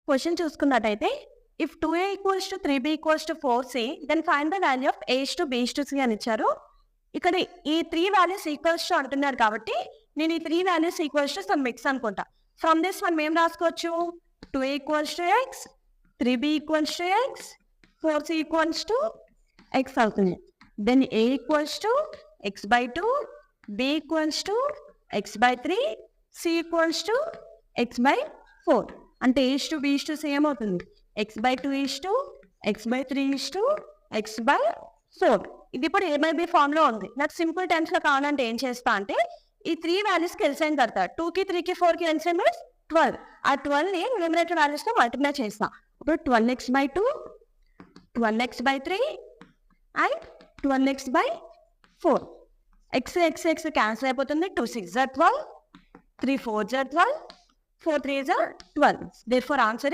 Question చూసుకున్నట్టయితే if 2a equals to 3b equals to 4c then find the value of a to b to c అని ఇచ్చారు. ఇక్కడ ఈ 3 values equals to అంటున్నారు కాబట్టి నేను ఈ 3 values equals to some mix అనుకుంటా. ఫ్రమ్ దిస్ మనం ఏం రాసుకోవచ్చు, 2a equals to x, 3b equals to x, 4c equals to x అవుతుంది. Then a equals to x/2, b equals to x/3, c equals to x/4. అంటే a to b to c ఏమవుతుంది, x/2 to x/3 to x/4. ఇది ఇప్పుడు a/b form లో ఉంది. నాకు simple times లో కావాలంటే ఏం చేస్తా అంటే ఈ 3 వాల్యూస్కి ఎల్సిఎం కడతా. 2కి 3కి 4కి ఎల్సిఎం ఇస్ 12. ఆ 12ని న్యూమరేటర్ వాల్యూస్ తో మల్టిప్లై చేస్తా. ఇప్పుడు 12x/2, 12x/3 and 12x/4. x cancel అయిపోతుంది. 2 6 12, 3 4 12, 4 3 12. Therefore answer